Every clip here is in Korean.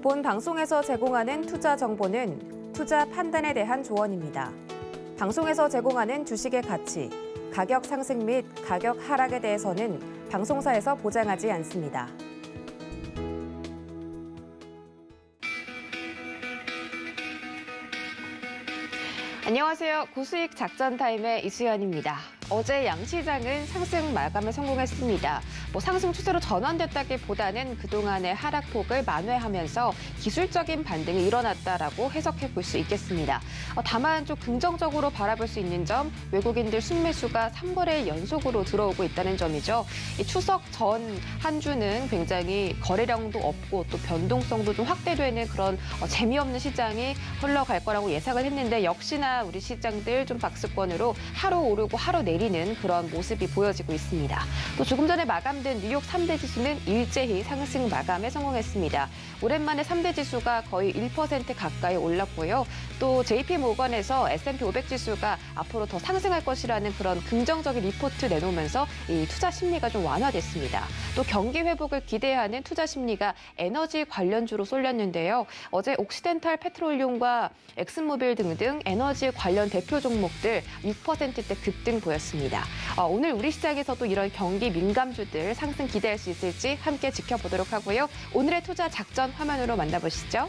본 방송에서 제공하는 투자 정보는 투자 판단에 대한 조언입니다. 방송에서 제공하는 주식의 가치, 가격 상승 및 가격 하락에 대해서는 방송사에서 보장하지 않습니다. 안녕하세요. 고수익 작전 타임의 이수연입니다. 어제 양시장은 상승 마감에 성공했습니다. 상승 추세로 전환됐다기보다는 그동안의 하락폭을 만회하면서 기술적인 반등이 일어났다라고 해석해 볼 수 있겠습니다. 다만 좀 긍정적으로 바라볼 수 있는 점, 외국인들 순매수가 3거래일 연속으로 들어오고 있다는 점이죠. 이 추석 전 한 주는 굉장히 거래량도 없고 또 변동성도 좀 확대되는 그런 재미없는 시장이 흘러갈 거라고 예상을 했는데 역시나 우리 시장들 좀 박스권으로 하루 오르고 하루 내리는 그런 모습이 보여지고 있습니다. 또 조금 전에 마감된 뉴욕 3대 지수는 일제히 상승 마감에 성공했습니다. 오랜만에 3대 지수가 거의 1% 가까이 올랐고요. 또 JP모건에서 S&P 500 지수가 앞으로 더 상승할 것이라는 그런 긍정적인 리포트 내놓으면서 이 투자 심리가 좀 완화됐습니다. 또 경기 회복을 기대하는 투자 심리가 에너지 관련주로 쏠렸는데요. 어제 옥시덴탈 페트롤륨과 엑슨모빌 등등 에너지 관련 대표 종목들 6%대 급등 보였습니다. 오늘 우리 시장에서도 이런 경기 민감주들 상승 기대할 수 있을지 함께 지켜보도록 하고요. 오늘의 투자 작전 화면으로 만나보시죠.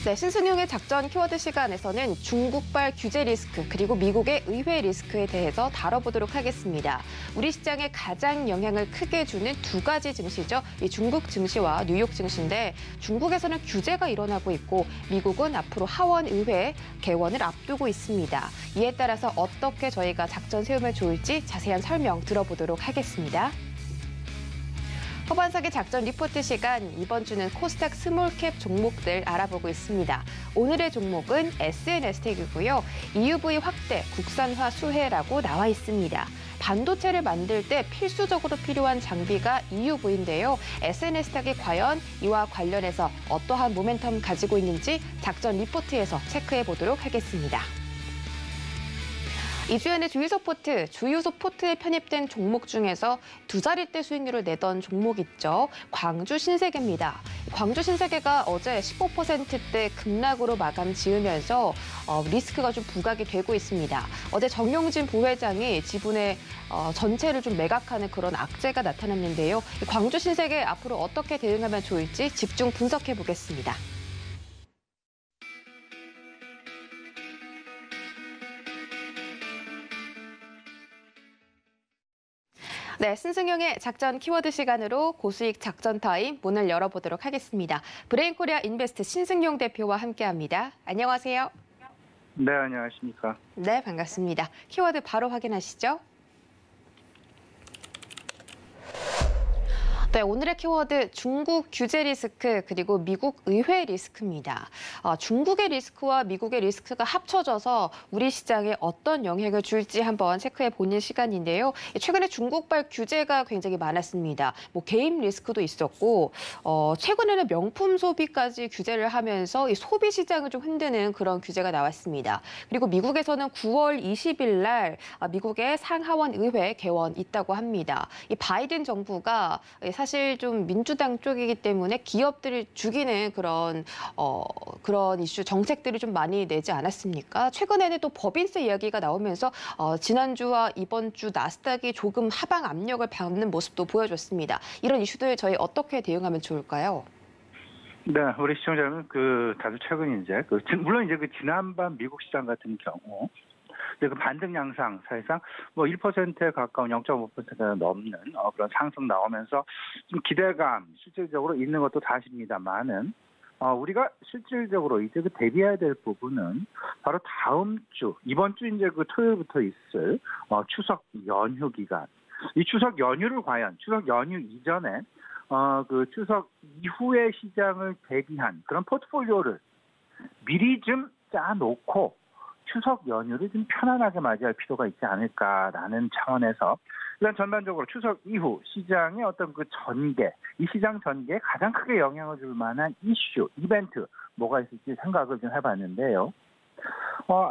네, 신승용의 작전 키워드 시간에서는 중국발 규제 리스크 그리고 미국의 의회 리스크에 대해서 다뤄보도록 하겠습니다. 우리 시장에 가장 영향을 크게 주는 두 가지 증시죠. 이 중국 증시와 뉴욕 증시인데 중국에서는 규제가 일어나고 있고 미국은 앞으로 하원 의회 개원을 앞두고 있습니다. 이에 따라서 어떻게 저희가 작전 세우면 좋을지 자세한 설명 들어보도록 하겠습니다. 허반석의 작전 리포트 시간, 이번 주는 코스닥 스몰캡 종목들 알아보고 있습니다. 오늘의 종목은 SNS텍이고요. EUV 확대, 국산화 수혜라고 나와 있습니다. 반도체를 만들 때 필수적으로 필요한 장비가 EUV인데요. SNS텍이 과연 이와 관련해서 어떠한 모멘텀 가지고 있는지 작전 리포트에서 체크해 보도록 하겠습니다. 이주연의 주유소 포트, 주유소 포트에 편입된 종목 중에서 두 자릿대 수익률을 내던 종목 있죠. 광주 신세계입니다. 광주 신세계가 어제 15%대 급락으로 마감 지으면서 리스크가 좀 부각이 되고 있습니다. 어제 정용진 부회장이 지분의 전체를 좀 매각하는 그런 악재가 나타났는데요. 광주 신세계 앞으로 어떻게 대응하면 좋을지 집중 분석해 보겠습니다. 네, 신승용의 작전 키워드 시간으로 고수익 작전 타임 문을 열어보도록 하겠습니다. 브레인코리아 인베스트 신승용 대표와 함께합니다. 안녕하세요. 네, 안녕하십니까. 네, 반갑습니다. 키워드 바로 확인하시죠. 네, 오늘의 키워드 중국 규제 리스크 그리고 미국 의회 리스크입니다. 중국의 리스크와 미국의 리스크가 합쳐져서 우리 시장에 어떤 영향을 줄지 한번 체크해 보는 시간인데요. 최근에 중국발 규제가 굉장히 많았습니다. 개임 리스크도 있었고 최근에는 명품 소비까지 규제를 하면서 이 소비 시장을 좀 흔드는 그런 규제가 나왔습니다. 그리고 미국에서는 9월 20일 날 미국의 상하원 의회 개원 있다고 합니다. 이 바이든 정부가 사실 좀 민주당 쪽이기 때문에 기업들을 죽이는 그런 이슈 정책들이 좀 많이 내지 않았습니까? 최근에는 또 법인세 이야기가 나오면서 지난주와 이번 주 나스닥이 조금 하방 압력을 받는 모습도 보여줬습니다. 이런 이슈들 저희 어떻게 대응하면 좋을까요? 네, 우리 시청자는 다들 최근 물론 지난번 미국 시장 같은 경우 그 반등 양상 사실상 1%에 가까운 0.5%가 넘는 그런 상승 나오면서 좀 기대감 실질적으로 있는 것도 사실입니다만은 우리가 실질적으로 이제 대비해야 될 부분은 바로 다음 주 이번 주 이제 토요일부터 있을 추석 연휴 기간. 이 추석 연휴를 과연 추석 연휴 이전에 추석 이후의 시장을 대비한 그런 포트폴리오를 미리 좀 짜놓고 추석 연휴를 좀 편안하게 맞이할 필요가 있지 않을까라는 차원에서 일단 전반적으로 추석 이후 시장의 어떤 전개, 이 시장 전개에 가장 크게 영향을 줄 만한 이슈, 이벤트 뭐가 있을지 생각을 좀 해봤는데요.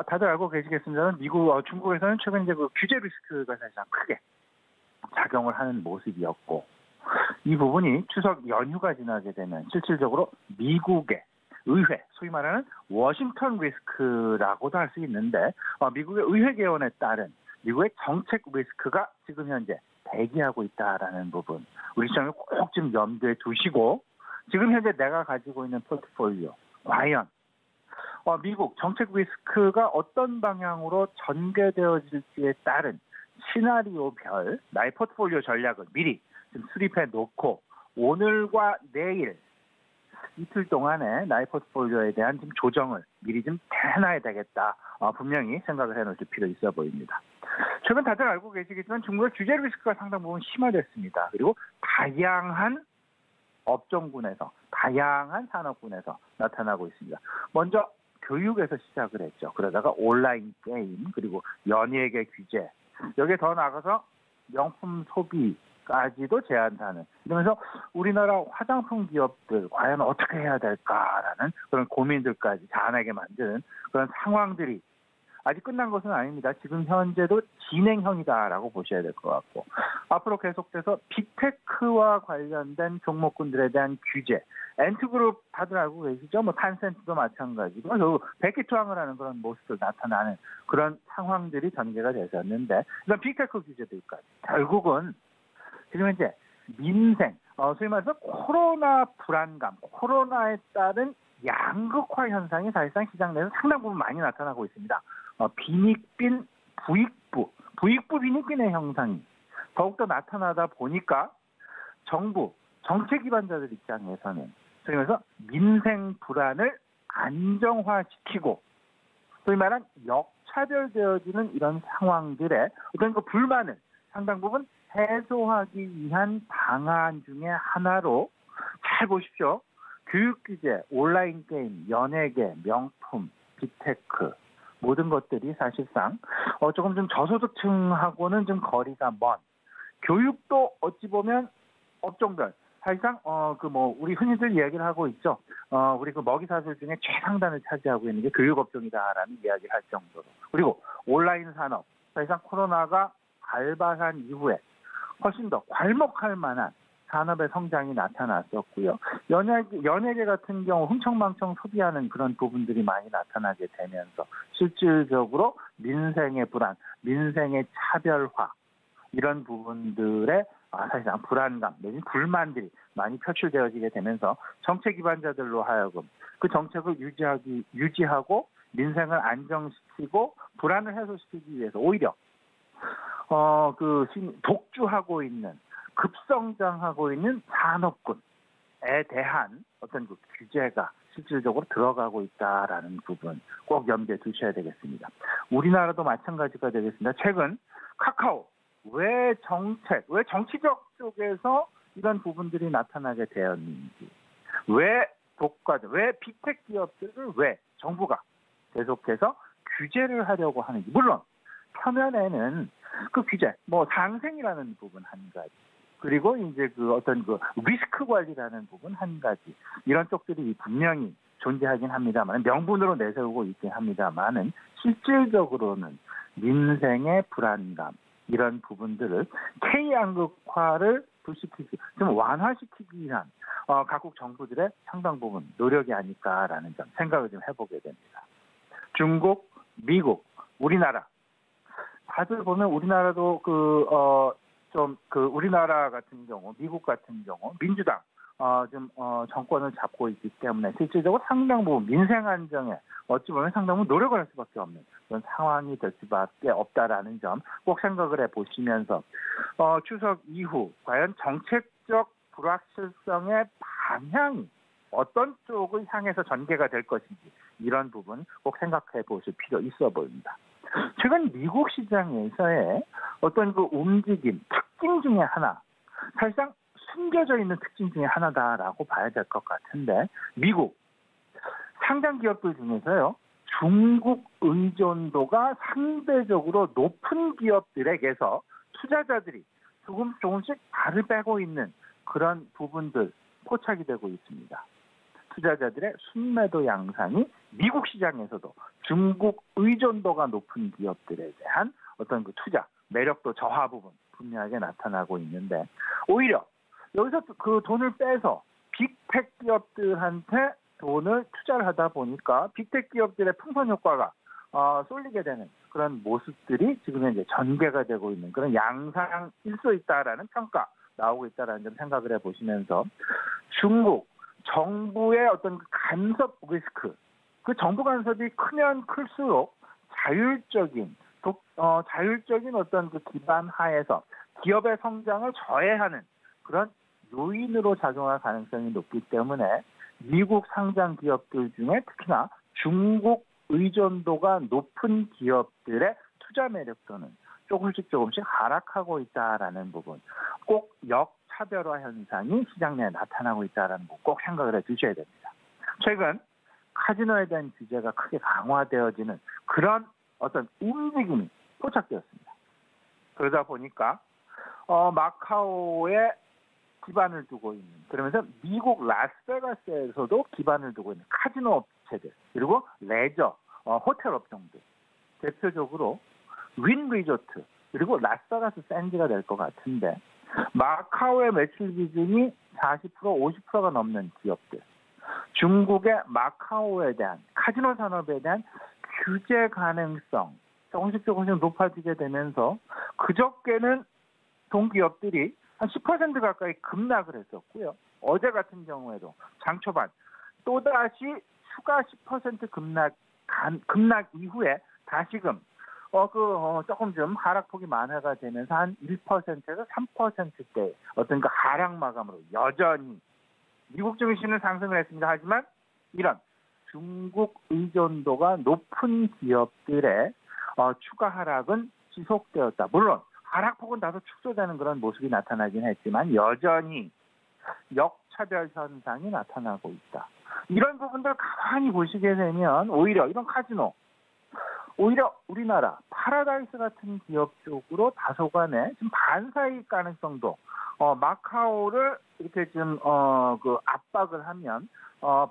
다들 알고 계시겠습니다만 중국에서는 최근 규제 리스크가 사실상 크게 작용을 하는 모습이었고 이 부분이 추석 연휴가 지나게 되면 실질적으로 미국의 의회, 소위 말하는 워싱턴 리스크라고도 할 수 있는데 미국의 의회 개헌에 따른 미국의 정책 리스크가 지금 현재 대기하고 있다라는 부분. 우리 시장을 꼭 좀 염두에 두시고 지금 현재 내가 가지고 있는 포트폴리오 과연 미국 정책 리스크가 어떤 방향으로 전개되어질지에 따른 시나리오별 나의 포트폴리오 전략을 미리 좀 수립해 놓고 오늘과 내일 이틀 동안에 나의 포트폴리오에 대한 좀 조정을 미리 좀 해놔야 되겠다. 분명히 생각을 해놓을 필요 있어 보입니다. 최근 다들 알고 계시겠지만 중국의 규제 리스크가 상당 부분 심화됐습니다. 그리고 다양한 업종군에서, 다양한 산업군에서 나타나고 있습니다. 먼저 교육에서 시작을 했죠. 그러다가 온라인 게임, 그리고 연예계 규제, 여기에 더 나아가서 명품 소비까지도 제한하는, 이러면서 우리나라 화장품 기업들 과연 어떻게 해야 될까라는 그런 고민들까지 자아내게 만드는 그런 상황들이 아직 끝난 것은 아닙니다. 지금 현재도 진행형이다라고 보셔야 될 것 같고, 앞으로 계속돼서 빅테크와 관련된 종목군들에 대한 규제, 엔트그룹 다들 알고 계시죠? 탄센트도 마찬가지고 결국 백기투항을 하는 그런 모습을 나타나는 그런 상황들이 전개가 되셨는데, 이런 빅테크 규제들까지 결국은 지금 현재 민생, 소위 말해서 코로나 불안감, 코로나에 따른 양극화 현상이 사실상 시장 내에서 상당 부분 많이 나타나고 있습니다. 빈익빈, 부익부 빈익빈의 형상이 더욱더 나타나다 보니까 정부, 정책 기반자들 입장에서는 소위 말해서 민생 불안을 안정화시키고 소위 말한 역차별되어지는 이런 상황들의 어떤 그 불만을 상당 부분 해소하기 위한 방안 중에 하나로, 잘 보십시오. 교육 규제, 온라인 게임, 연예계, 명품, 빅테크 모든 것들이 사실상 조금 좀 저소득층하고는 좀 거리가 먼, 교육도 어찌 보면 업종별 사실상 우리 흔히들 이야기를 하고 있죠. 우리 그 먹이 사슬 중에 최상단을 차지하고 있는 게 교육 업종이다라는 이야기를 할 정도로, 그리고 온라인 산업 사실상 코로나가 발발한 이후에 훨씬 더 괄목할 만한 산업의 성장이 나타났었고요. 연예계 같은 경우 흥청망청 소비하는 그런 부분들이 많이 나타나게 되면서 실질적으로 민생의 불안, 민생의 차별화, 이런 부분들의 사실상 불안감 내지 불만들이 많이 표출되어지게 되면서 정책 기반자들로 하여금 그 정책을 유지하고 민생을 안정시키고 불안을 해소시키기 위해서 오히려 독주하고 있는, 급성장하고 있는 산업군에 대한 어떤 그 규제가 실질적으로 들어가고 있다라는 부분 꼭 염두에 두셔야 되겠습니다. 우리나라도 마찬가지가 되겠습니다. 최근 카카오 왜 정치적 쪽에서 이런 부분들이 나타나게 되었는지, 왜 빅테크 기업들을 왜 정부가 계속해서 규제를 하려고 하는지. 물론 표면에는 그 규제, 상생이라는 부분 한 가지, 그리고 이제 리스크 관리라는 부분 한 가지, 이런 쪽들이 분명히 존재하긴 합니다만, 명분으로 내세우고 있긴 합니다만은 실질적으로는 민생의 불안감, 이런 부분들을 K양극화를 좀 완화시키기 위한 각국 정부들의 상당 부분 노력이 아닐까라는 점 생각을 좀 해보게 됩니다. 중국, 미국, 우리나라, 다들 보면 우리나라도 우리나라 같은 경우, 미국 같은 경우 민주당 정권을 잡고 있기 때문에 실질적으로 상당 부분 민생 안정에 어찌 보면 상당 부분 노력을 할 수밖에 없는 그런 상황이 될 수밖에 없다라는 점 꼭 생각을 해보시면서 추석 이후 과연 정책적 불확실성의 방향이 어떤 쪽을 향해서 전개가 될 것인지, 이런 부분 꼭 생각해 보실 필요 있어 보입니다. 최근 미국 시장에서의 어떤 그 움직임, 특징 중에 하나, 사실상 숨겨져 있는 특징 중에 하나다라고 봐야 될 것 같은데, 미국 상장 기업들 중에서요, 중국 의존도가 상대적으로 높은 기업들에게서 투자자들이 조금씩 발을 빼고 있는 그런 부분들 포착이 되고 있습니다. 투자자들의 순매도 양상이 미국 시장에서도 중국 의존도가 높은 기업들에 대한 어떤 그 투자, 매력도 저하 부분 분명하게 나타나고 있는데, 오히려 여기서 그 돈을 빼서 빅텍 기업들한테 돈을 투자를 하다 보니까 빅텍 기업들의 풍선 효과가 쏠리게 되는 그런 모습들이 지금 현재 전개가 되고 있는 그런 양상일 수 있다라는 평가 나오고 있다라는 점 생각을 해보시면서 중국 정부의 어떤 그 간섭 리스크, 그 정부 간섭이 크면 클수록 자율적인 어떤 그 기반 하에서 기업의 성장을 저해하는 그런 요인으로 작용할 가능성이 높기 때문에 미국 상장 기업들 중에 특히나 중국 의존도가 높은 기업들의 투자 매력도는 조금씩 하락하고 있다라는 부분, 꼭 역차별화 현상이 시장 내에 나타나고 있다라는 부분 꼭 생각을 해주셔야 됩니다. 최근 카지노에 대한 규제가 크게 강화되어지는 그런 어떤 움직임이 포착되었습니다. 그러다 보니까 마카오에 기반을 두고 있는, 그러면서 미국 라스베가스에서도 기반을 두고 있는 카지노 업체들, 그리고 레저, 호텔 업종들, 대표적으로 윈 리조트, 그리고 라스베가스 샌즈가 될 것 같은데 마카오의 매출 비중이 40%, 50%가 넘는 기업들, 중국의 마카오에 대한 카지노 산업에 대한 규제 가능성 조금씩 높아지게 되면서 그저께는 동기업들이 한 10% 가까이 급락을 했었고요. 어제 같은 경우에도 장 초반 또다시 추가 10% 급락 이후에 다시금 조금 좀 하락폭이 만회가 되면서 한 1%에서 3%대 어떤 그 하락 마감으로 여전히 미국 증시는 상승을 했습니다. 하지만 이런 중국 의존도가 높은 기업들의 추가 하락은 지속되었다. 물론 하락폭은 다소 축소되는 그런 모습이 나타나긴 했지만 여전히 역차별 현상이 나타나고 있다. 이런 부분들 가만히 보시게 되면 오히려 이런 카지노, 오히려 우리나라 파라다이스 같은 기업 쪽으로 다소간의 좀 반사일 가능성도 마카오를 이렇게 좀 그 압박을 하면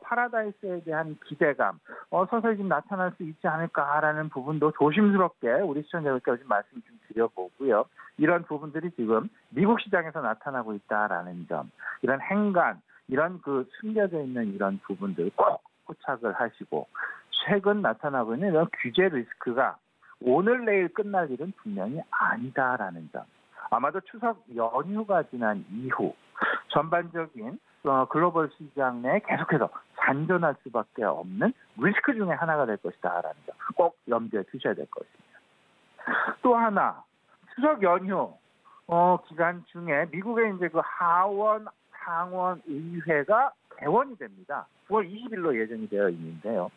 파라다이스에 대한 기대감 서서히 좀 나타날 수 있지 않을까라는 부분도 조심스럽게 우리 시청자분께 좀 말씀 좀 드려보고요. 이런 부분들이 지금 미국 시장에서 나타나고 있다라는 점, 이런 행간, 이런 그 숨겨져 있는 이런 부분들 꼭 포착을 하시고, 최근 나타나고 있는 이런 규제 리스크가 오늘 내일 끝날 일은 분명히 아니다라는 점. 아마도 추석 연휴가 지난 이후 전반적인 글로벌 시장 내에 계속해서 잔존할 수밖에 없는 리스크 중에 하나가 될 것이다라는 점 꼭 염두에 두셔야 될 것입니다. 또 하나, 추석 연휴 기간 중에 미국의 이제 그 하원 상원 의회가 개원이 됩니다. 9월 20일로 예정이 되어 있는데요.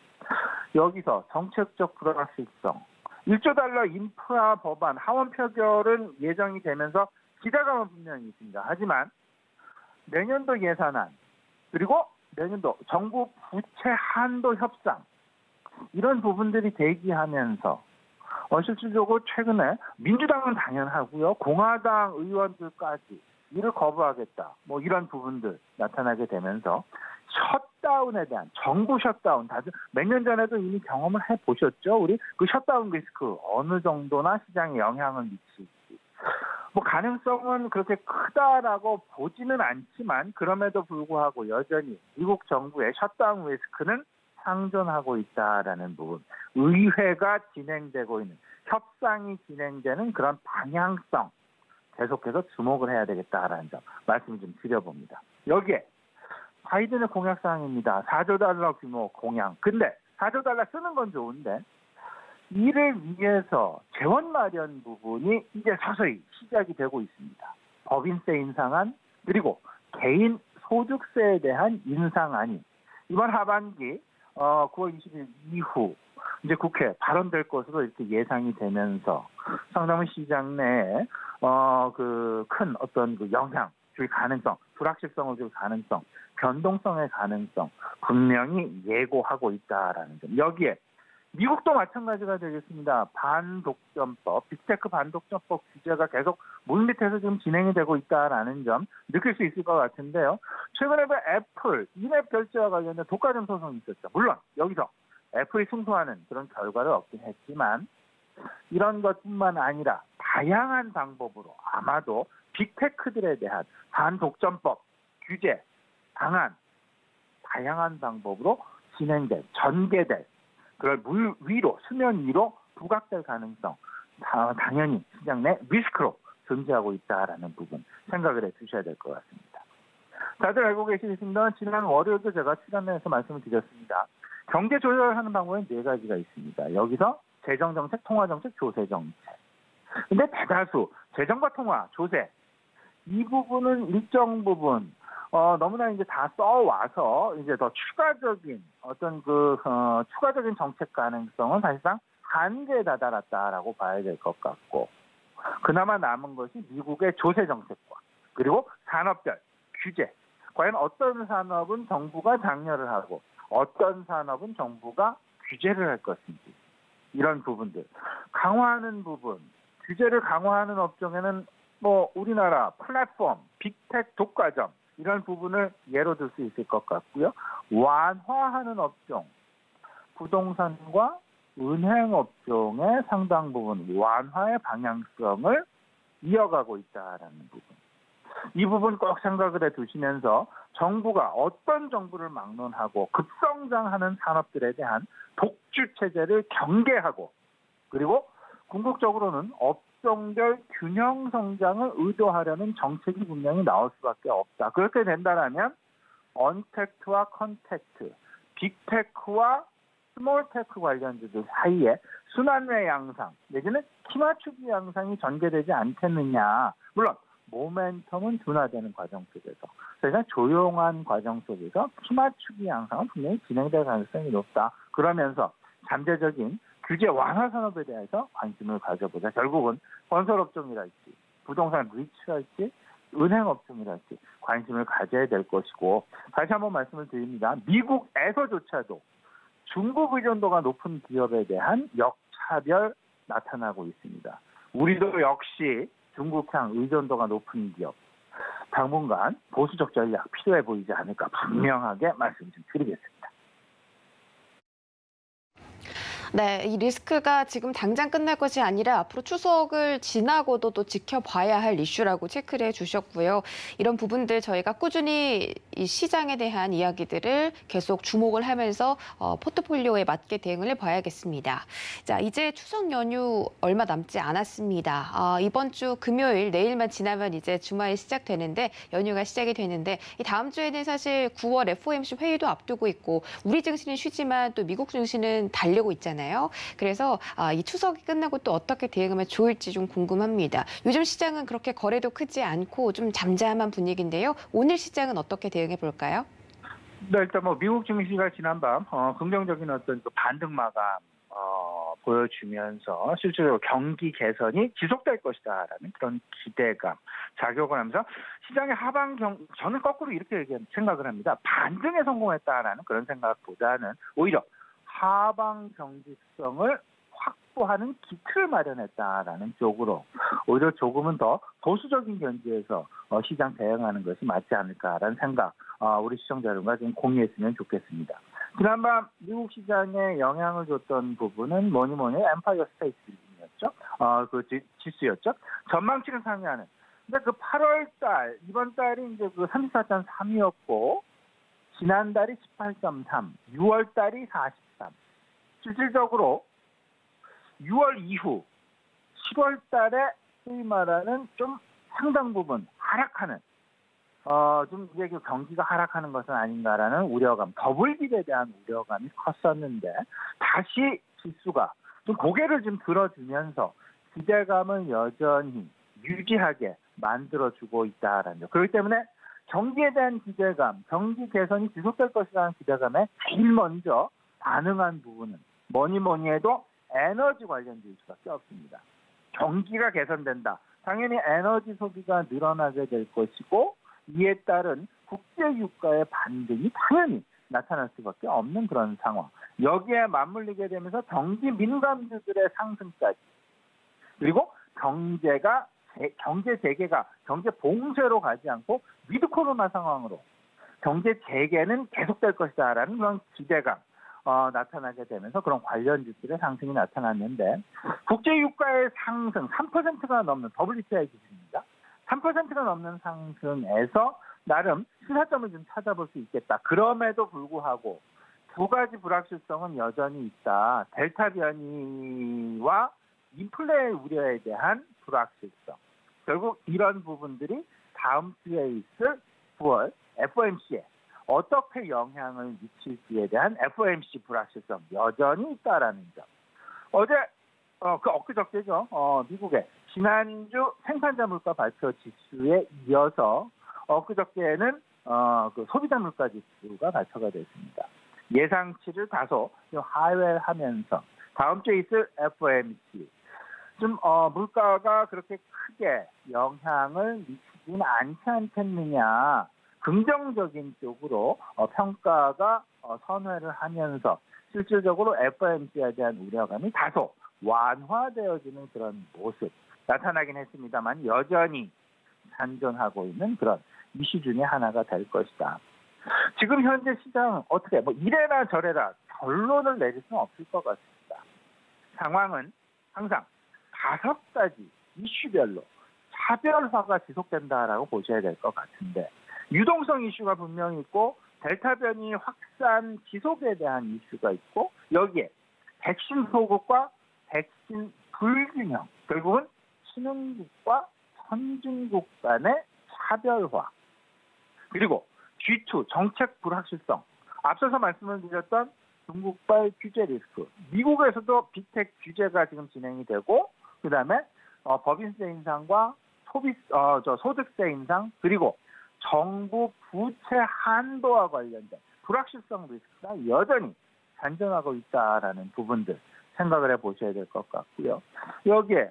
여기서 정책적 불확실성, 1조 달러 인프라 법안 하원 표결은 예정이 되면서 기대감은 분명히 있습니다. 하지만 내년도 예산안, 그리고 내년도 정부 부채 한도 협상, 이런 부분들이 대기하면서 실질적으로 최근에 민주당은 당연하고요, 공화당 의원들까지 이를 거부하겠다, 이런 부분들 나타나게 되면서 셧다운에 대한 정부 셧다운, 다들 몇 년 전에도 이미 경험을 해보셨죠? 우리 그 셧다운 리스크 어느 정도나 시장에 영향을 미칠지. 가능성은 그렇게 크다라고 보지는 않지만 그럼에도 불구하고 여전히 미국 정부의 셧다운 리스크는 상존하고 있다라는 부분. 의회가 진행되고 있는, 협상이 진행되는 그런 방향성 계속해서 주목을 해야 되겠다라는 점 말씀을 좀 드려봅니다. 여기에 바이든의 공약사항입니다. 4조 달러 규모 공약. 근데 4조 달러 쓰는 건 좋은데 이를 위해서 재원 마련 부분이 이제 서서히 시작이 되고 있습니다. 법인세 인상안, 그리고 개인 소득세에 대한 인상안이 이번 하반기 9월 20일 이후 이제 국회 발언될 것으로 이렇게 예상이 되면서 상당히 시장 내에 그 큰 어떤 그 영향 줄 가능성, 불확실성을 줄 가능성, 변동성의 가능성 분명히 예고하고 있다라는 점. 여기에 미국도 마찬가지가 되겠습니다. 반독점법, 빅테크 반독점법 규제가 계속 물밑에서 지금 진행이 되고 있다라는 점 느낄 수 있을 것 같은데요. 최근에 애플 인앱 결제와 관련된 독과점 소송이 있었죠. 물론 여기서 애플이 승소하는 그런 결과를 얻긴 했지만 이런 것뿐만 아니라 다양한 방법으로 아마도 빅테크들에 대한 반독점법, 규제, 방안, 다양한 방법으로 진행될, 전개될, 그걸 물 위로, 수면 위로 부각될 가능성, 당연히 시장 내 리스크로 존재하고 있다라는 부분 생각을 해주셔야 될 것 같습니다. 다들 알고 계시겠습니다. 지난 월요일도 제가 출연해서 말씀을 드렸습니다. 경제 조절하는 방법은 4가지가 있습니다. 여기서 재정정책, 통화정책, 조세정책. 근데 대다수 재정과 통화, 조세 이 부분은 일정 부분 너무나 이제 다 써와서 이제 더 추가적인 어떤 추가적인 정책 가능성은 사실상 한계에 다다랐다라고 봐야 될 것 같고, 그나마 남은 것이 미국의 조세 정책과 그리고 산업별 규제. 과연 어떤 산업은 정부가 장려를 하고 어떤 산업은 정부가 규제를 할 것인지, 이런 부분들 강화하는 부분, 규제를 강화하는 업종에는 우리나라 플랫폼, 빅텍 독과점 이런 부분을 예로 들 수 있을 것 같고요. 완화하는 업종, 부동산과 은행 업종의 상당 부분 완화의 방향성을 이어가고 있다라는 부분. 이 부분 꼭 생각을 해두시면서 정부가 어떤 정부를 막론하고 급성장하는 산업들에 대한 독주 체제를 경계하고, 그리고 궁극적으로는 업종별 균형 성장을 의도하려는 정책이 분명히 나올 수밖에 없다. 그렇게 된다면 언택트와 컨택트, 빅테크와 스몰테크 관련주들 사이에 순환매 양상 내지는 키 맞추기 양상이 전개되지 않겠느냐. 물론 모멘텀은 둔화되는 과정 속에서, 그래서 조용한 과정 속에서 키 맞추기 양상은 분명히 진행될 가능성이 높다. 그러면서 잠재적인 규제 완화 산업에 대해서 관심을 가져보자. 결국은 건설업종이랄지 부동산 리츠랄지 은행업종이랄지 관심을 가져야 될 것이고, 다시 한번 말씀을 드립니다. 미국에서조차도 중국 의존도가 높은 기업에 대한 역차별 나타나고 있습니다. 우리도 역시 중국향 의존도가 높은 기업, 당분간 보수적 전략 필요해 보이지 않을까 분명하게 말씀 좀 드리겠습니다. 네, 이 리스크가 지금 당장 끝날 것이 아니라 앞으로 추석을 지나고도 또 지켜봐야 할 이슈라고 체크를 해주셨고요. 이런 부분들 저희가 꾸준히 이 시장에 대한 이야기들을 계속 주목을 하면서 포트폴리오에 맞게 대응을 해봐야겠습니다. 자, 이제 추석 연휴 얼마 남지 않았습니다. 이번 주 금요일, 내일만 지나면 이제 주말이 시작되는데, 연휴가 시작이 되는데, 이 다음 주에는 사실 9월 FOMC 회의도 앞두고 있고, 우리 증시는 쉬지만 또 미국 증시는 달리고 있잖아요. 그래서 이 추석이 끝나고 또 어떻게 대응하면 좋을지 좀 궁금합니다. 요즘 시장은 그렇게 거래도 크지 않고 좀 잠잠한 분위기인데요. 오늘 시장은 어떻게 대응해 볼까요? 네, 일단 미국 증시가 지난밤 긍정적인 어떤 반등 마감 보여주면서 실제로 경기 개선이 지속될 것이다라는 그런 기대감 작용을 하면서 시장의 저는 거꾸로 이렇게 생각을 합니다. 반등에 성공했다라는 그런 생각보다는 오히려 하방 경직성을 확보하는 기틀을 마련했다라는 쪽으로 오히려 조금은 더 보수적인 견지에서 시장 대응하는 것이 맞지 않을까라는 생각, 우리 시청자 여러분과 좀 공유했으면 좋겠습니다. 지난밤 미국 시장에 영향을 줬던 부분은 뭐니 엠파이어 스테이트 빌딩이었죠. 그 지수였죠. 전망치를 상회하는. 근데 그 8월 달, 이번 달이 이제 그 34.3이었고, 지난달이 18.3, 6월 달이 43. 실질적으로 6월 이후 7월 달에 소위 말하는 좀 상당 부분 하락하는, 좀 이제 경기가 하락하는 것은 아닌가라는 우려감, 더블 딥에 대한 우려감이 컸었는데, 다시 지수가 좀 고개를 좀 들어주면서 기대감을 여전히 유지하게 만들어주고 있다라는 점. 그렇기 때문에 경기에 대한 기대감, 경기 개선이 지속될 것이라는 기대감에 제일 먼저 반응한 부분은 뭐니 해도 에너지 관련주일 수밖에 없습니다. 경기가 개선된다. 당연히 에너지 소비가 늘어나게 될 것이고, 이에 따른 국제 유가의 반등이 당연히 나타날 수밖에 없는 그런 상황. 여기에 맞물리게 되면서 경기 민감주들의 상승까지, 그리고 경제 재개가 경제 봉쇄로 가지 않고 위드 코로나 상황으로 경제 재개는 계속될 것이다라는 그런 기대감, 나타나게 되면서 그런 관련주들의 상승이 나타났는데 국제유가의 상승 3%가 넘는 WTI 기준입니다. 3%가 넘는 상승에서 나름 시사점을 좀 찾아볼 수 있겠다. 그럼에도 불구하고 두 가지 불확실성은 여전히 있다. 델타 변이와 인플레 우려에 대한 불확실성. 결국 이런 부분들이 다음 주에 있을 9월 FOMC에 어떻게 영향을 미칠지에 대한 FOMC 불확실성 여전히 있다라는 점. 어제 엊그저께죠. 미국의 지난주 생산자 물가 발표 지수에 이어서 엊그저께는 그 소비자 물가 지수가 발표가 됐습니다. 예상치를 다소 하회하면서 다음 주에 있을 FOMC 좀 물가가 그렇게 크게 영향을 미치지는 않지 않겠느냐. 긍정적인 쪽으로 평가가 선회를 하면서 실질적으로 FOMC에 대한 우려감이 다소 완화되어지는 그런 모습 나타나긴 했습니다만 여전히 산전하고 있는 그런 이슈 중에 하나가 될 것이다. 지금 현재 시장은 어떻게 이래나 저래라 결론을 내릴 수는 없을 것 같습니다. 상황은 항상 5가지 이슈별로 차별화가 지속된다라고 보셔야 될 것 같은데 유동성 이슈가 분명히 있고 델타 변이 확산 지속에 대한 이슈가 있고 여기에 백신 소극과 백신 불균형 결국은 신흥국과 선진국 간의 차별화 그리고 G2 정책 불확실성 앞서서 말씀을 드렸던 중국발 규제 리스크 미국에서도 빅텍 규제가 지금 진행이 되고 그다음에 법인세 인상과 소득세 인상 그리고 정부 부채 한도와 관련된 불확실성 리스크가 여전히 잔존하고 있다라는 부분들 생각을 해보셔야 될 것 같고요. 여기에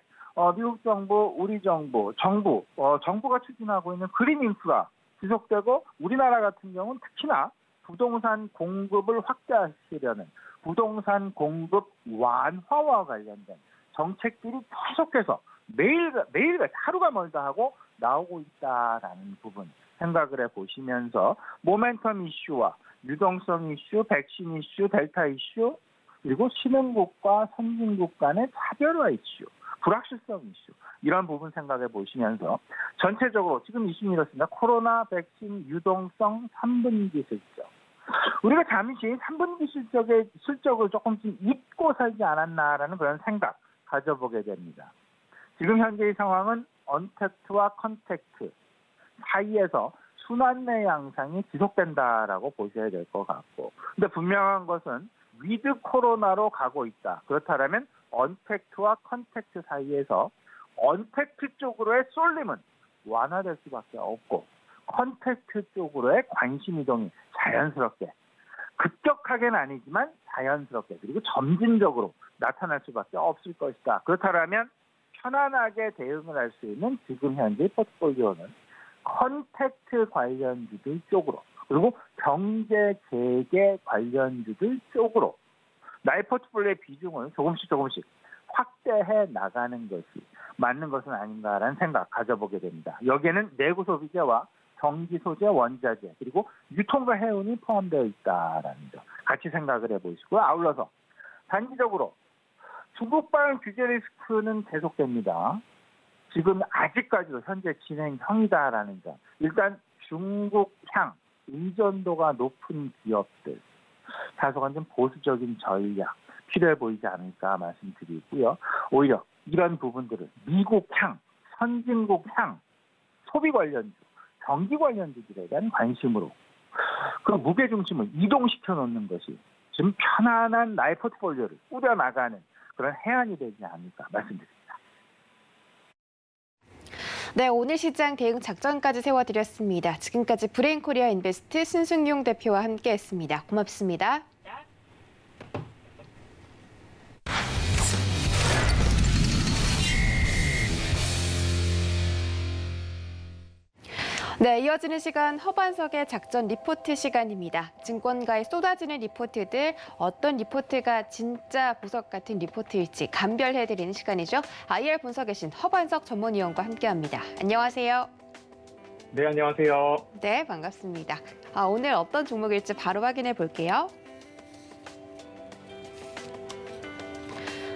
미국 정부, 우리 정부가 추진하고 있는 그린 인프라 지속되고 우리나라 같은 경우는 특히나 부동산 공급을 확대하시려는 부동산 공급 완화와 관련된 정책들이 계속해서 매일같이 하루가 멀다 하고 나오고 있다라는 부분 생각을 해보시면서 모멘텀 이슈와 유동성 이슈, 백신 이슈, 델타 이슈 그리고 신흥국과 선진국 간의 차별화 이슈, 불확실성 이슈 이런 부분 생각해 보시면서 전체적으로 지금 이슈는 이렇습니다. 코로나 백신 유동성 3분기 실적. 우리가 잠시 3분기 실적을 조금씩 잊고 살지 않았나라는 그런 생각 가져보게 됩니다. 지금 현재의 상황은 언택트와 컨택트 사이에서 순환매 양상이 지속된다라고 보셔야 될 것 같고 근데 분명한 것은 위드 코로나로 가고 있다. 그렇다면 언택트와 컨택트 사이에서 언택트 쪽으로의 쏠림은 완화될 수밖에 없고 컨택트 쪽으로의 관심 이동이 자연스럽게 급격하게는 아니지만 자연스럽게 그리고 점진적으로 나타날 수밖에 없을 것이다. 그렇다면 편안하게 대응을 할 수 있는 지금 현재 포트폴리오는 컨택트 관련주들 쪽으로 그리고 경제 재개 관련주들 쪽으로 나의 포트폴리오의 비중을 조금씩 확대해 나가는 것이 맞는 것은 아닌가라는 생각 가져보게 됩니다. 여기에는 내구 소비재와 전기 소재, 원자재 그리고 유통과 해운이 포함되어 있다라는 점 같이 생각을 해보시고 아울러서 단기적으로 중국발 규제 리스크는 계속됩니다. 지금 아직까지도 현재 진행형이다라는 점. 일단 중국향 의존도가 높은 기업들 다소간 좀 보수적인 전략 필요해 보이지 않을까 말씀드리고요. 오히려 이런 부분들을 미국향, 선진국향, 소비 관련주, 경기 관련주들에 대한 관심으로 그 무게중심을 이동시켜 놓는 것이 좀 편안한 나의 포트폴리오를 꾸려나가는 그런 해안이 되지 않을까 말씀드립니다. 네, 오늘 시장 대응 작전까지 세워드렸습니다. 지금까지 브레인코리아 인베스트 신승용 대표와 함께했습니다. 고맙습니다. 네, 이어지는 시간 허반석의 작전 리포트 시간입니다. 증권가에 쏟아지는 리포트들 어떤 리포트가 진짜 보석 같은 리포트일지 감별해드리는 시간이죠. IR 분석에 신 허반석 전문위원과 함께합니다. 안녕하세요. 네, 안녕하세요. 네, 반갑습니다. 오늘 어떤 종목일지 바로 확인해 볼게요.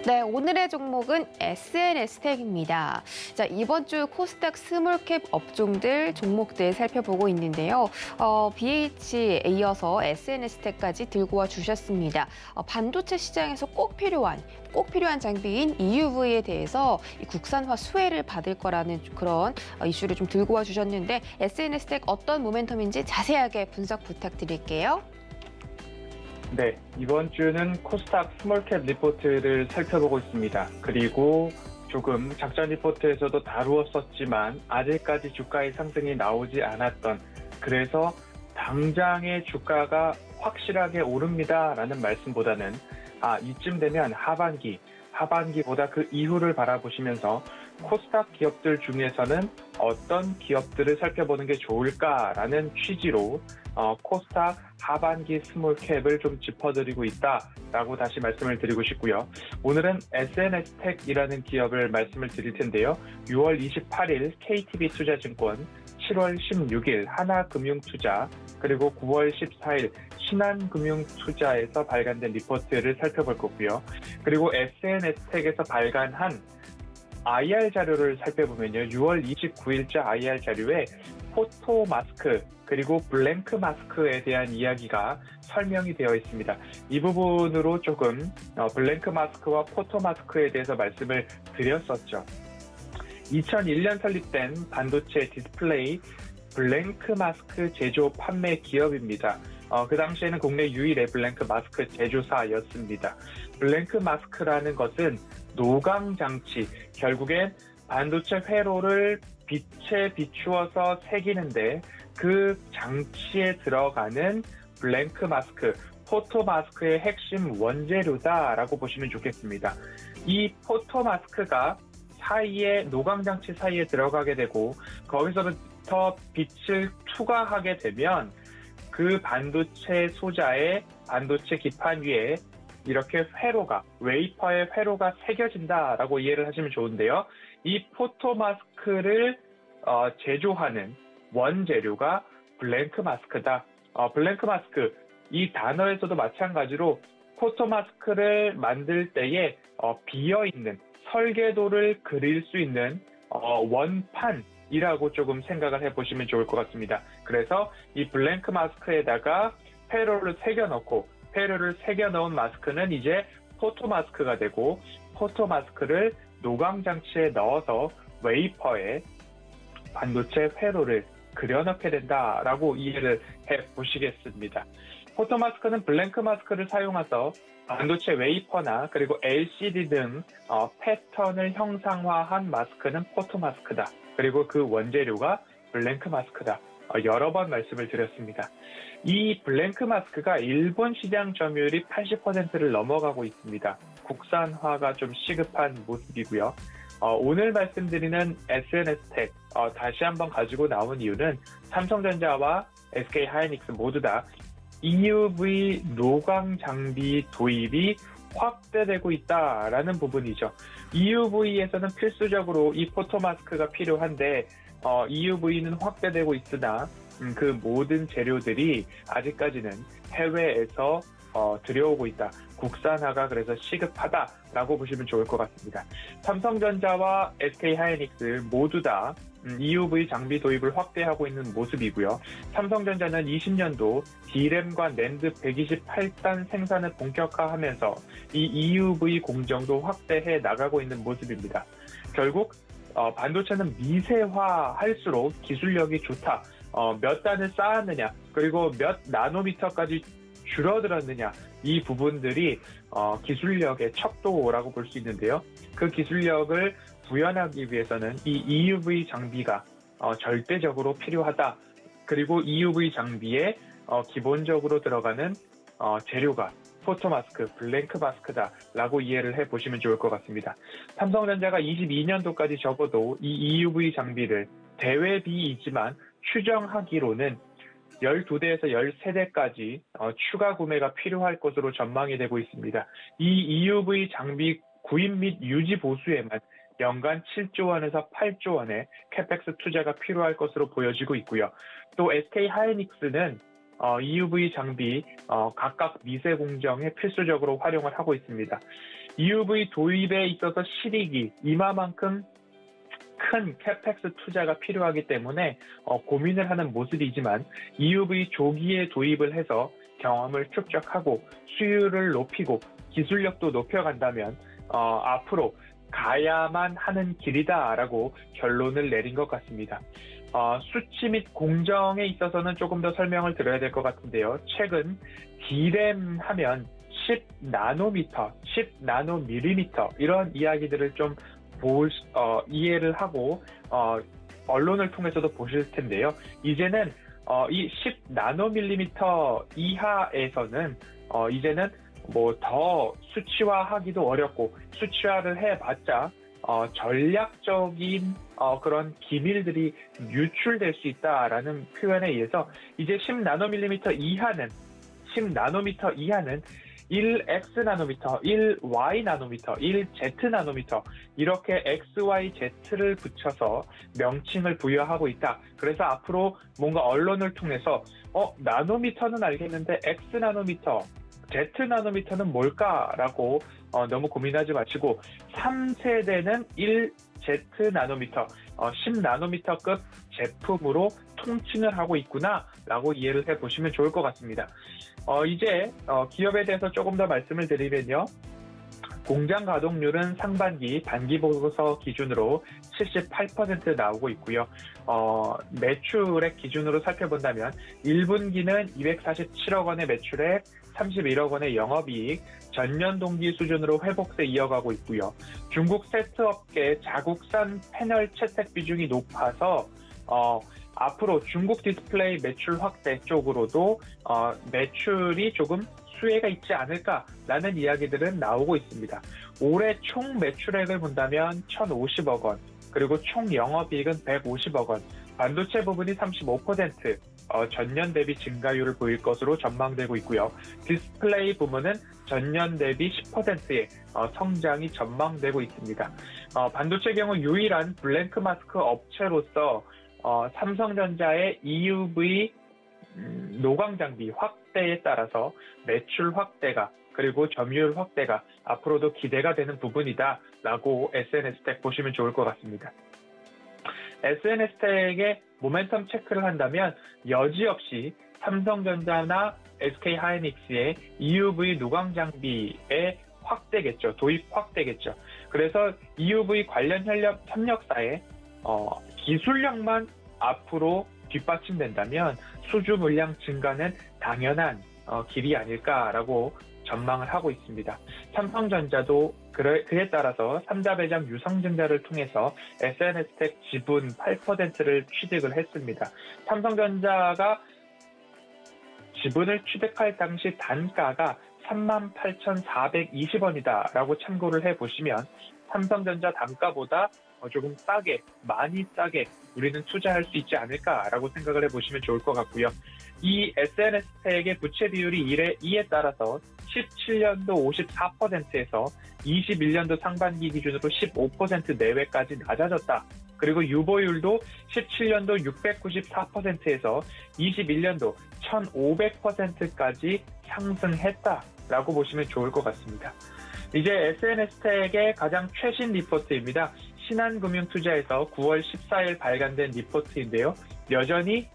네, 오늘의 종목은 SNS텍입니다. 자, 이번 주 코스닥 스몰캡 업종들 종목들 살펴보고 있는데요. BH에 이어서 SNS텍까지 들고 와 주셨습니다. 반도체 시장에서 꼭 필요한 장비인 EUV에 대해서 이 국산화 수혜를 받을 거라는 그런 이슈를 좀 들고 와 주셨는데 SNS텍 어떤 모멘텀인지 자세하게 분석 부탁드릴게요. 네, 이번 주는 코스닥 스몰캡 리포트를 살펴보고 있습니다. 그리고 조금 작전 리포트에서도 다루었었지만 아직까지 주가의 상승이 나오지 않았던, 그래서 당장의 주가가 확실하게 오릅니다라는 말씀보다는 이쯤 되면 하반기보다 그 이후를 바라보시면서 코스닥 기업들 중에서는 어떤 기업들을 살펴보는 게 좋을까라는 취지로 코스닥 하반기 스몰캡을 좀 짚어드리고 있다라고 다시 말씀을 드리고 싶고요. 오늘은 SNS텍이라는 기업을 말씀을 드릴 텐데요. 6월 28일 KTB투자증권, 7월 16일 하나금융투자, 그리고 9월 14일 신한금융투자에서 발간된 리포트를 살펴볼 거고요. 그리고 SNS텍에서 발간한 IR 자료를 살펴보면요. 6월 29일자 IR 자료에 포토 마스크 그리고 블랭크 마스크에 대한 이야기가 설명이 되어 있습니다. 이 부분으로 조금 블랭크 마스크와 포토 마스크에 대해서 말씀을 드렸었죠. 2001년 설립된 반도체 디스플레이 블랭크 마스크 제조 판매 기업입니다. 그 당시에는 국내 유일의 블랭크 마스크 제조사였습니다. 블랭크 마스크라는 것은 노광 장치, 결국엔 반도체 회로를 빛에 비추어서 새기는데 그 장치에 들어가는 블랭크 마스크, 포토 마스크의 핵심 원재료다라고 보시면 좋겠습니다. 이 포토 마스크가 사이에 노광 장치 사이에 들어가게 되고 거기서부터 빛을 투과하게 되면 그 반도체 소자의 반도체 기판 위에 이렇게 웨이퍼의 회로가 새겨진다라고 이해를 하시면 좋은데요. 이 포토 마스크를 제조하는 원재료가 블랭크 마스크다. 블랭크 마스크, 이 단어에서도 마찬가지로 포토 마스크를 만들 때에 비어있는 설계도를 그릴 수 있는 원판이라고 조금 생각을 해보시면 좋을 것 같습니다. 그래서 이 블랭크 마스크에다가 회로를 새겨넣은 마스크는 이제 포토 마스크가 되고, 포토 마스크를 노광 장치에 넣어서 웨이퍼에 반도체 회로를 그려넣게 된다라고 이해를 해보시겠습니다. 포토 마스크는 블랭크 마스크를 사용해서 반도체 웨이퍼나 그리고 LCD 등 패턴을 형상화한 마스크는 포토 마스크다. 그리고 그 원재료가 블랭크 마스크다. 여러 번 말씀을 드렸습니다. 이 블랭크 마스크가 일본 시장 점유율이 80%를 넘어가고 있습니다. 국산화가 좀 시급한 모습이고요. 오늘 말씀드리는 SNS텍 다시 한번 가지고 나온 이유는 삼성전자와 SK하이닉스 모두 다 EUV 노광 장비 도입이 확대되고 있다라는 부분이죠. EUV에서는 필수적으로 이 포토 마스크가 필요한데 EUV는 확대되고 있으나 그 모든 재료들이 아직까지는 해외에서 들여오고 있다. 국산화가 그래서 시급하다라고 보시면 좋을 것 같습니다. 삼성전자와 SK하이닉스 모두 다 EUV 장비 도입을 확대하고 있는 모습이고요. 삼성전자는 20년도 D램과 낸드 128단 생산을 본격화하면서 이 EUV 공정도 확대해 나가고 있는 모습입니다. 결국 반도체는 미세화할수록 기술력이 좋다. 몇 단을 쌓았느냐, 그리고 몇 나노미터까지 줄어들었느냐, 이 부분들이 기술력의 척도라고 볼 수 있는데요. 그 기술력을 구현하기 위해서는 이 EUV 장비가 절대적으로 필요하다. 그리고 EUV 장비에 기본적으로 들어가는 재료가 포토마스크, 블랭크 마스크다라고 이해를 해보시면 좋을 것 같습니다. 삼성전자가 22년도까지 적어도 이 EUV 장비를 대회비이지만 추정하기로는 12대에서 13대까지 추가 구매가 필요할 것으로 전망이 되고 있습니다. 이 EUV 장비 구입 및 유지 보수에만 연간 7조 원에서 8조 원의 캐펙스 투자가 필요할 것으로 보여지고 있고요. 또 SK하이닉스는 EUV 장비 각각 미세 공정에 필수적으로 활용을 하고 있습니다. EUV 도입에 있어서 실익이 이마만큼 큰 캐펙스 투자가 필요하기 때문에 고민을 하는 모습이지만 EUV 조기에 도입을 해서 경험을 축적하고 수율을 높이고 기술력도 높여간다면 앞으로 가야만 하는 길이다라고 결론을 내린 것 같습니다. 수치 및 공정에 있어서는 조금 더 설명을 드려야 될 것 같은데요. 최근 D램 하면 10나노미터, 10나노밀리미터 이런 이야기들을 좀 이해를 하고 언론을 통해서도 보실 텐데요. 이제는 이 10나노밀리미터 이하에서는 이제는 뭐 더 수치화하기도 어렵고 수치화를 해봤자 전략적인 그런 기밀들이 유출될 수 있다라는 표현에 의해서 이제 10나노밀리미터 이하는 1X 나노미터, 1Y 나노미터, 1Z 나노미터 이렇게 X, Y, Z를 붙여서 명칭을 부여하고 있다. 그래서 앞으로 뭔가 언론을 통해서 나노미터는 알겠는데 X 나노미터, Z 나노미터는 뭘까라고 너무 고민하지 마시고 3세대는 1Z 나노미터, 10나노미터급 제품으로 통칭을 하고 있구나라고 이해를 해보시면 좋을 것 같습니다. 이제 기업에 대해서 조금 더 말씀을 드리면요. 공장 가동률은 상반기 단기 보고서 기준으로 78% 나오고 있고요. 매출액 기준으로 살펴본다면 1분기는 247억 원의 매출액, 31억 원의 영업이익, 전년 동기 수준으로 회복세 이어가고 있고요. 중국 세트업계 자국산 패널 채택 비중이 높아서 앞으로 중국 디스플레이 매출 확대 쪽으로도 매출이 조금 수혜가 있지 않을까라는 이야기들은 나오고 있습니다. 올해 총 매출액을 본다면 1,050억 원, 그리고 총 영업이익은 150억 원, 반도체 부분이 35% 전년 대비 증가율을 보일 것으로 전망되고 있고요. 디스플레이 부문은 전년 대비 10%의 성장이 전망되고 있습니다. 반도체 경우 유일한 블랭크 마스크 업체로서 삼성전자의 EUV 노광 장비 확대에 따라서 매출 확대가 그리고 점유율 확대가 앞으로도 기대가 되는 부분이다라고 SNS텍 보시면 좋을 것 같습니다. SNS텍의 모멘텀 체크를 한다면 여지없이 삼성전자나 SK하이닉스의 EUV 노광 장비의 확대겠죠. 도입 확대겠죠. 그래서 EUV 관련 협력사의 기술력만 앞으로 뒷받침된다면 수주 물량 증가는 당연한 길이 아닐까라고 전망을 하고 있습니다. 삼성전자도 그에 따라서 3자 배당 유상증자를 통해서 SNS텍 지분 8%를 취득을 했습니다. 삼성전자가 지분을 취득할 당시 단가가 38,420원이다라고 참고를 해보시면 삼성전자 단가보다 조금 싸게, 많이 싸게 우리는 투자할 수 있지 않을까라고 생각을 해보시면 좋을 것 같고요. 이 SNS텍의 부채 비율이 2에 따라서 17년도 54%에서 21년도 상반기 기준으로 15% 내외까지 낮아졌다. 그리고 유보율도 17년도 694%에서 21년도 1500%까지 상승했다라고 보시면 좋을 것 같습니다. 이제 SNS텍의 가장 최신 리포트입니다. 신한금융투자에서 9월 14일 발간된 리포트인데요. 여전히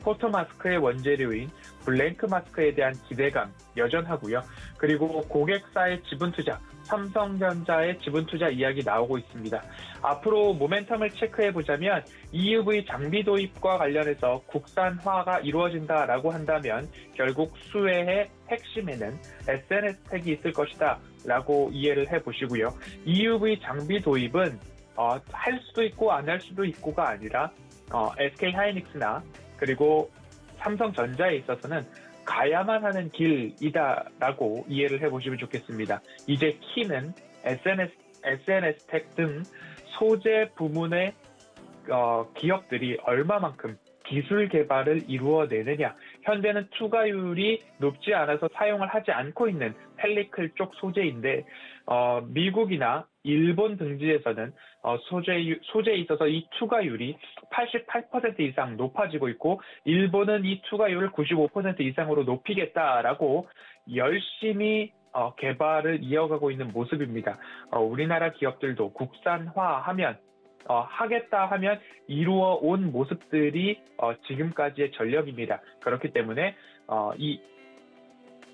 포토마스크의 원재료인 블랭크 마스크에 대한 기대감 여전하고요. 그리고 고객사의 지분투자, 삼성전자의 지분투자 이야기 나오고 있습니다. 앞으로 모멘텀을 체크해보자면 EUV 장비 도입과 관련해서 국산화가 이루어진다라고 한다면 결국 수혜의 핵심에는 SNS텍이 있을 것이다 라고 이해를 해보시고요. EUV 장비 도입은 할 수도 있고 안 할 수도 있고가 아니라 SK하이닉스나 그리고 삼성전자에 있어서는 가야만 하는 길이다라고 이해를 해보시면 좋겠습니다. 이제 키는 SNS텍 등 소재 부문의 기업들이 얼마만큼 기술 개발을 이루어내느냐. 현재는 투과율이 높지 않아서 사용을 하지 않고 있는 펠리클 쪽 소재인데 미국이나 일본 등지에서는 소재에 있어서 이 투과율이 88% 이상 높아지고 있고 일본은 이 투과율을 95% 이상으로 높이겠다라고 열심히 개발을 이어가고 있는 모습입니다. 우리나라 기업들도 국산화하면 하겠다 하면 이루어 온 모습들이 지금까지의 전력입니다. 그렇기 때문에 이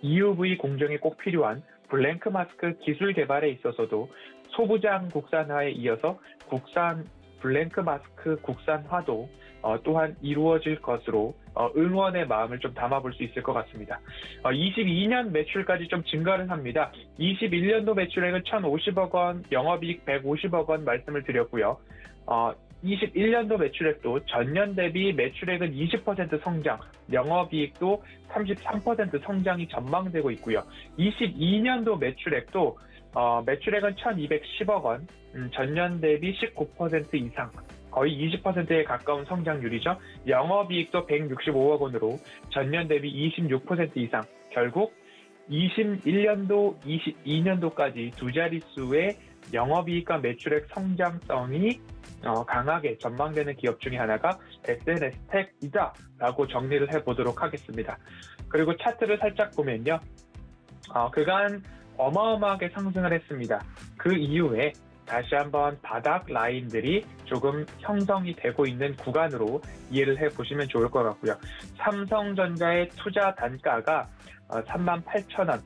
EUV 공정에 꼭 필요한 블랭크 마스크 기술 개발에 있어서도 소부장 국산화에 이어서 블랭크 마스크 국산화도 또한 이루어질 것으로 응원의 마음을 좀 담아볼 수 있을 것 같습니다. 22년 매출까지 좀 증가를 합니다. 21년도 매출액은 1,050억 원, 영업이익 150억 원 말씀을 드렸고요. 21년도 매출액도 전년 대비 매출액은 20% 성장, 영업이익도 33% 성장이 전망되고 있고요. 22년도 매출액도 매출액은 1,210억 원, 전년 대비 19% 이상, 거의 20%에 가까운 성장률이죠. 영업이익도 165억 원으로 전년 대비 26% 이상, 결국 21년도, 22년도까지 두 자릿수의 영업이익과 매출액 성장성이 강하게 전망되는 기업 중에 하나가 SNS텍이다라고 정리를 해보도록 하겠습니다. 그리고 차트를 살짝 보면요. 그간 어마어마하게 상승을 했습니다. 그 이후에 다시 한번 바닥 라인들이 조금 형성이 되고 있는 구간으로 이해를 해보시면 좋을 것 같고요. 삼성전자의 투자 단가가 38,000원,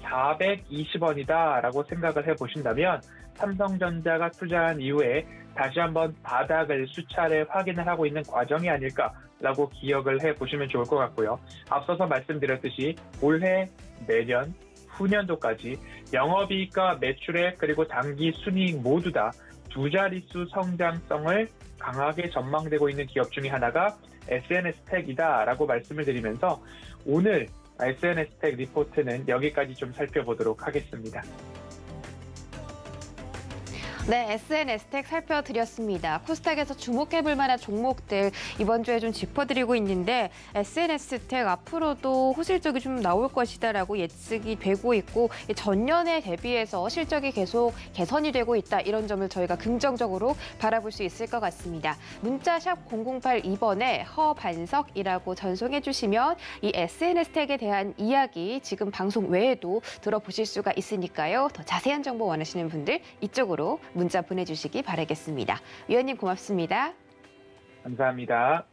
38,420원이다라고 생각을 해보신다면 삼성전자가 투자한 이후에 다시 한번 바닥을 수차례 확인을 하고 있는 과정이 아닐까라고 기억을 해보시면 좋을 것 같고요. 앞서서 말씀드렸듯이 올해, 내년, 후년도까지 영업이익과 매출액 그리고 당기 순이익 모두 다 두 자릿수 성장성을 강하게 전망되고 있는 기업 중에 하나가 SNS텍이다라고 말씀을 드리면서 오늘 SNS텍 리포트는 여기까지 좀 살펴보도록 하겠습니다. 네, SNS텍 살펴드렸습니다. 코스닥에서 주목해볼 만한 종목들 이번 주에 좀 짚어드리고 있는데 SNS텍 앞으로도 호실적이 좀 나올 것이다라고 예측이 되고 있고 전년에 대비해서 실적이 계속 개선이 되고 있다 이런 점을 저희가 긍정적으로 바라볼 수 있을 것 같습니다. 문자 샵 0082번에 허반석이라고 전송해 주시면 이 SNS텍에 대한 이야기 지금 방송 외에도 들어보실 수가 있으니까요. 더 자세한 정보 원하시는 분들 이쪽으로 문자 보내주시기 바라겠습니다. 위원님 고맙습니다. 감사합니다.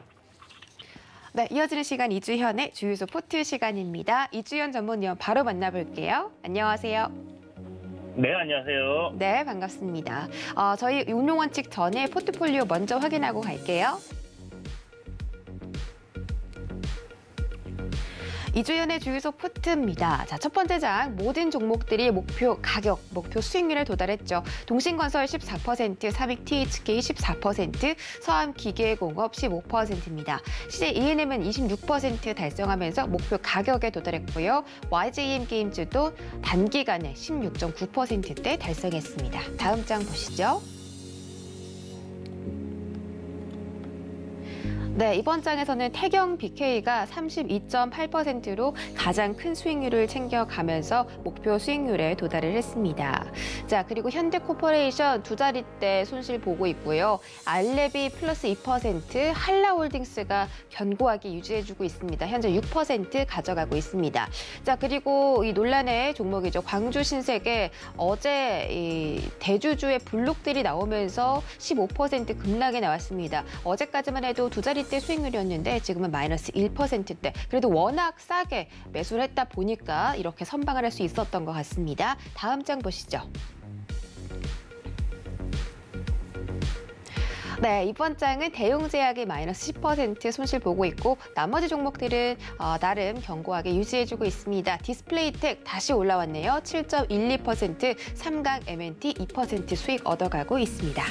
네, 이어지는 시간 이주현의 주유소 포트 시간입니다. 이주현 전문위원 바로 만나볼게요. 안녕하세요. 네, 안녕하세요. 네, 반갑습니다. 저희 운용 원칙 전에 포트폴리오 먼저 확인하고 갈게요. 이주연의 주유소 포트입니다. 자, 첫 번째 장 모든 종목들이 목표 가격, 목표 수익률에 도달했죠. 동신건설 14%, 삼익 THK 14%, 서암기계공업 15%입니다. CJ ENM은 26% 달성하면서 목표 가격에 도달했고요. YJM 게임즈도 단기간에 16.9%대 달성했습니다. 다음 장 보시죠. 네, 이번 장에서는 태경 BK가 32.8%로 가장 큰 수익률을 챙겨가면서 목표 수익률에 도달을 했습니다. 자, 그리고 현대코퍼레이션 두 자릿대 손실 보고 있고요. 알레비 플러스 2%, 한라홀딩스가 견고하게 유지해주고 있습니다. 현재 6% 가져가고 있습니다. 자, 그리고 이 논란의 종목이죠. 광주신세계 어제 이 대주주의 블록들이 나오면서 15% 급락이 나왔습니다. 어제까지만 해도 두 자릿대 수익률이었는데 지금은 마이너스 1%대. 그래도 워낙 싸게 매수를 했다 보니까 이렇게 선방을 할 수 있었던 것 같습니다. 다음 장 보시죠. 네, 이번 장은 대웅제약이 마이너스 10% 손실 보고 있고 나머지 종목들은 나름 견고하게 유지해주고 있습니다. 디스플레이텍 다시 올라왔네요. 7.12%, 삼강 M&T 2% 수익 얻어가고 있습니다.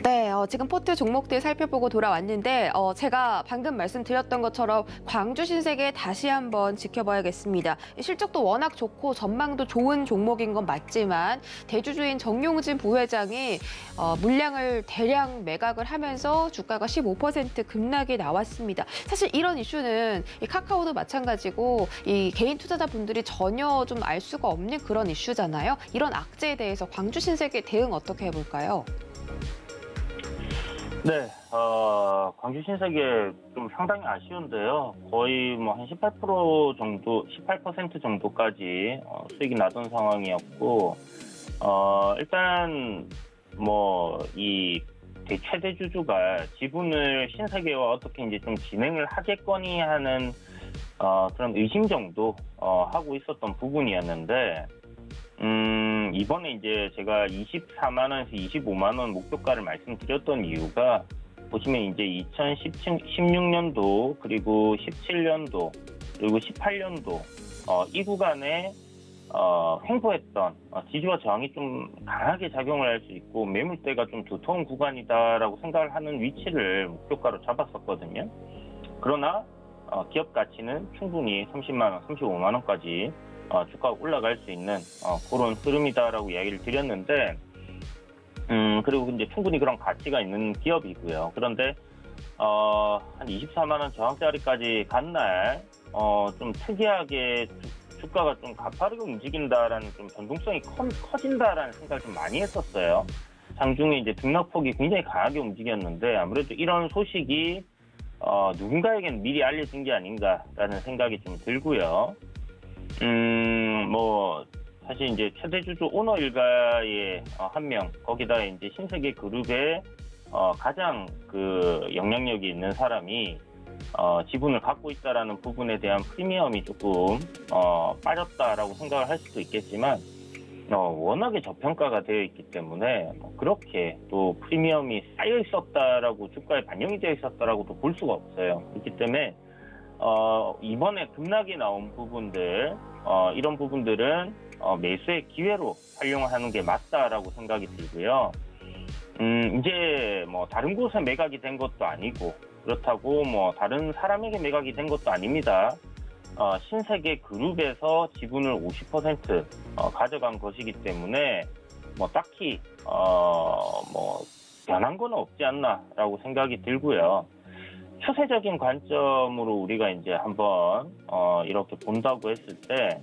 네, 지금 포트 종목들 살펴보고 돌아왔는데 제가 방금 말씀드렸던 것처럼 광주신세계 다시 한번 지켜봐야겠습니다. 실적도 워낙 좋고 전망도 좋은 종목인 건 맞지만 대주주인 정용진 부회장이 물량을 대량 매각을 하면서 주가가 15% 급락이 나왔습니다. 사실 이런 이슈는 이 카카오도 마찬가지고 이 개인 투자자분들이 전혀 좀 알 수가 없는 그런 이슈잖아요. 이런 악재에 대해서 광주신세계 대응 어떻게 해볼까요? 네, 광주 신세계 좀 상당히 아쉬운데요. 거의 뭐 한 18% 정도, 18% 정도까지 수익이 나던 상황이었고, 일단 뭐 이 최대 주주가 지분을 신세계와 어떻게 이제 좀 진행을 하겠거니 하는 그런 의심 정도 하고 있었던 부분이었는데, 이번에 이제 제가 24만 원에서 25만 원 목표가를 말씀드렸던 이유가 보시면 이제 2016년도 그리고 17년도 그리고 18년도 이 구간에 횡보했던 지지와 저항이 좀 강하게 작용을 할 수 있고 매물대가 좀 두터운 구간이다라고 생각을 하는 위치를 목표가로 잡았었거든요. 그러나 기업 가치는 충분히 30만 원, 35만 원까지 주가가 올라갈 수 있는 그런 흐름이다라고 이야기를 드렸는데, 그리고 이제 충분히 그런 가치가 있는 기업이고요. 그런데 한 24만 원 저항자리까지 간 날 좀 특이하게 주가가 좀 가파르게 움직인다라는 좀 변동성이 커진다라는 생각을 좀 많이 했었어요. 장중에 이제 등락폭이 굉장히 강하게 움직였는데 아무래도 이런 소식이 누군가에게는 미리 알려진 게 아닌가라는 생각이 좀 들고요. 뭐 사실 이제 최대 주주 오너 일가의 한 명, 거기다 이제 신세계 그룹의 가장 그 영향력이 있는 사람이 지분을 갖고 있다라는 부분에 대한 프리미엄이 조금 빠졌다라고 생각을 할 수도 있겠지만 워낙에 저평가가 되어 있기 때문에 그렇게 또 프리미엄이 쌓여 있었다라고 주가에 반영이 되어 있었다라고도 볼 수가 없어요. 그렇기 때문에 이번에 급락이 나온 부분들 이런 부분들은 매수의 기회로 활용하는 게 맞다라고 생각이 들고요. 이제 뭐 다른 곳에 매각이 된 것도 아니고 그렇다고 뭐 다른 사람에게 매각이 된 것도 아닙니다. 신세계 그룹에서 지분을 50% 가져간 것이기 때문에 뭐 딱히 뭐 변한 건 없지 않나라고 생각이 들고요. 추세적인 관점으로 우리가 이제 한번 이렇게 본다고 했을 때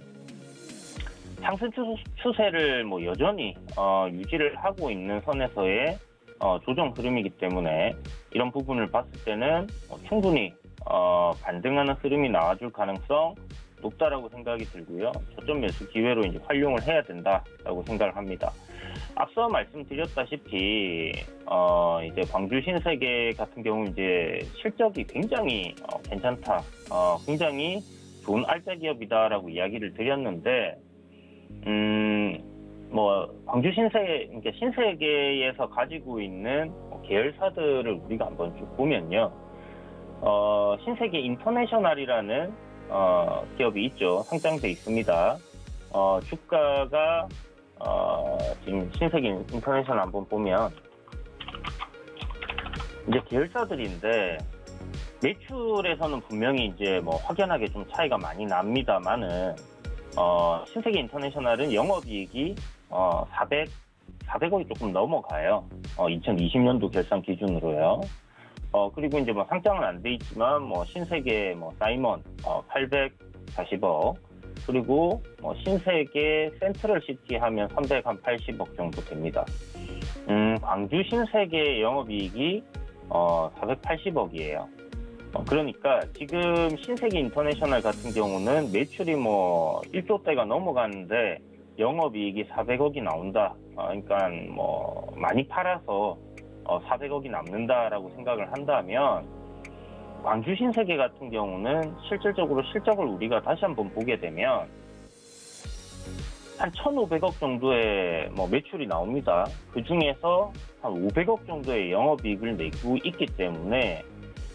상승 추세를 뭐 여전히 유지를 하고 있는 선에서의 조정 흐름이기 때문에 이런 부분을 봤을 때는 충분히 반등하는 흐름이 나와줄 가능성 높다라고 생각이 들고요. 저점 매수 기회로 이제 활용을 해야 된다라고 생각을 합니다. 앞서 말씀드렸다시피 이제 광주 신세계 같은 경우 이제 실적이 굉장히 괜찮다, 굉장히 좋은 알짜 기업이다라고 이야기를 드렸는데, 뭐 광주 그러니까 신세계에서 가지고 있는 계열사들을 우리가 한번 쭉 보면요, 신세계 인터내셔널이라는 기업이 있죠. 상장돼 있습니다. 주가가 지금 신세계 인터내셔널 한번 보면 이제 계열사들인데 매출에서는 분명히 이제 뭐 확연하게 좀 차이가 많이 납니다만은 신세계 인터내셔널은 영업이익이 400억이 조금 넘어가요. 2020년도 결산 기준으로요. 그리고 이제 뭐 상장은 안 돼 있지만 뭐 신세계 뭐 사이먼 840억, 그리고 뭐 신세계 센트럴시티 하면 380억 정도 됩니다. 광주 신세계 영업이익이 480억이에요. 그러니까 지금 신세계 인터내셔널 같은 경우는 매출이 뭐 1조대가 넘어가는데 영업이익이 400억이 나온다. 그러니까 뭐 많이 팔아서 400억이 남는다라고 생각을 한다면, 광주 신세계 같은 경우는 실질적으로 실적을 우리가 다시 한번 보게 되면 한 1,500억 정도의 뭐 매출이 나옵니다. 그 중에서 한 500억 정도의 영업이익을 내고 있기 때문에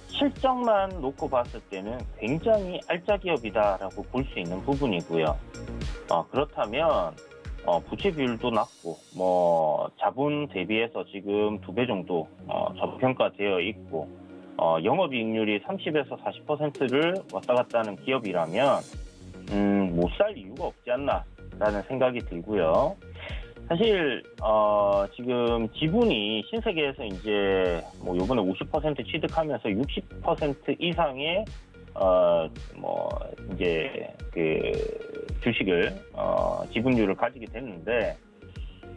실적만 놓고 봤을 때는 굉장히 알짜 기업이다라고 볼 수 있는 부분이고요. 그렇다면 부채 비율도 낮고 뭐 자본 대비해서 지금 2배 정도 저평가되어 있고 영업이익률이 30에서 40%를 왔다 갔다 하는 기업이라면 못 살 이유가 없지 않나라는 생각이 들고요. 사실 지금 지분이 신세계에서 이제 뭐 요번에 50% 취득하면서 60% 이상의 뭐 이제 그 주식을 지분율을 가지게 됐는데,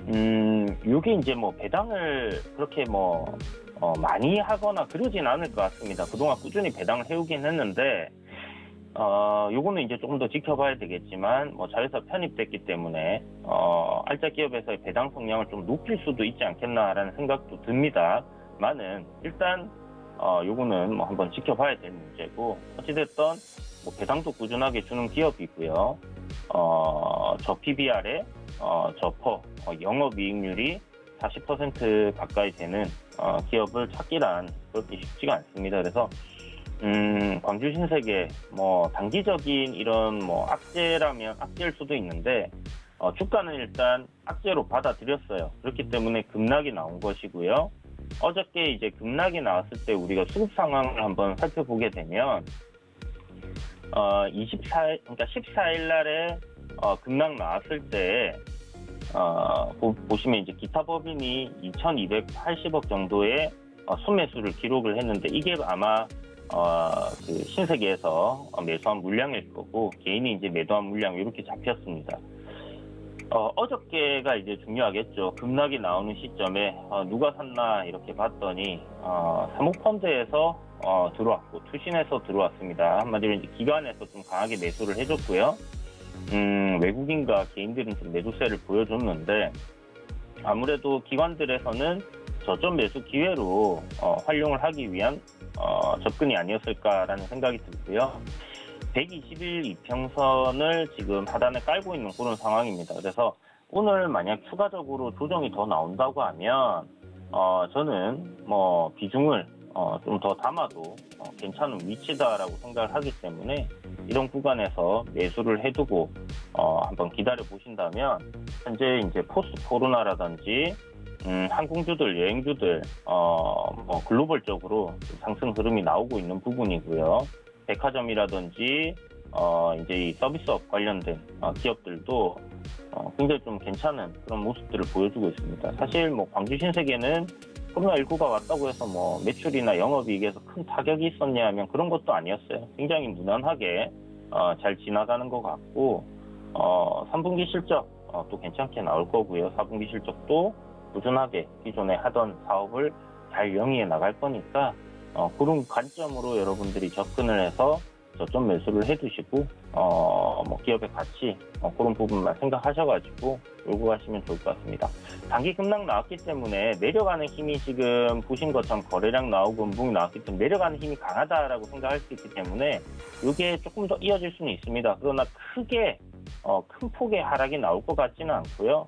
이게 이제 뭐 배당을 그렇게 많이 하거나 그러진 않을 것 같습니다. 그동안 꾸준히 배당을 해오긴 했는데, 요거는 이제 조금 더 지켜봐야 되겠지만, 자회사 편입됐기 때문에, 알짜 기업에서의 배당 성향을 좀 높일 수도 있지 않겠나라는 생각도 듭니다. 많은, 일단, 요거는 한번 지켜봐야 될 문제고, 어찌됐든, 배당도 꾸준하게 주는 기업이고요. 저 PBR에, 영업이익률이 40% 가까이 되는, 기업을 찾기란 그렇게 쉽지가 않습니다. 그래서, 광주 신세계, 단기적인 이런 악재라면 악재일 수도 있는데, 주가는 일단 악재로 받아들였어요. 그렇기 때문에 급락이 나온 것이고요. 어저께 이제 급락이 나왔을 때 우리가 수급 상황을 한번 살펴보게 되면, 14일 날에, 급락 나왔을 때, 보시면 이제 기타 법인이 2,280억 정도의 순매수를 기록을 했는데, 이게 아마 그 신세계에서 매수한 물량일 거고, 개인이 이제 매도한 물량 이렇게 잡혔습니다. 어저께가 이제 중요하겠죠. 급락이 나오는 시점에 누가 샀나 이렇게 봤더니 사모펀드에서 들어왔고, 투신에서 들어왔습니다. 한마디로 이제 기관에서 좀 강하게 매수를 해줬고요. 외국인과 개인들은 좀 매도세를 보여줬는데, 아무래도 기관들에서는 저점 매수 기회로 활용을 하기 위한 접근이 아니었을까라는 생각이 들고요. 121 이평선을 지금 하단에 깔고 있는 그런 상황입니다. 그래서 오늘 만약 추가적으로 조정이 더 나온다고 하면 저는 비중을 좀 더 담아도 괜찮은 위치다라고 생각을 하기 때문에, 이런 구간에서 매수를 해두고 한번 기다려 보신다면, 현재 이제 포스트 코로나라든지 항공주들, 여행주들 글로벌적으로 상승 흐름이 나오고 있는 부분이고요. 백화점이라든지 이제 이 서비스업 관련된 기업들도 굉장히 좀 괜찮은 그런 모습들을 보여주고 있습니다. 사실 광주 신세계는 코로나19가 왔다고 해서 매출이나 영업이익에서 큰 타격이 있었냐 하면 그런 것도 아니었어요. 굉장히 무난하게 잘 지나가는 것 같고, 3분기 실적 또 괜찮게 나올 거고요. 4분기 실적도 꾸준하게 기존에 하던 사업을 잘 영위해 나갈 거니까, 그런 관점으로 여러분들이 접근을 해서 저점 매수를 해두시고, 기업의 가치, 그런 부분만 생각하셔가지고 몰고 가시면 좋을 것 같습니다. 단기 급락 나왔기 때문에 내려가는 힘이, 지금 보신 것처럼 거래량 나오고 음봉이 나왔기 때문에 내려가는 힘이 강하다라고 생각할 수 있기 때문에 이게 조금 더 이어질 수는 있습니다. 그러나 크게 큰 폭의 하락이 나올 것 같지는 않고요.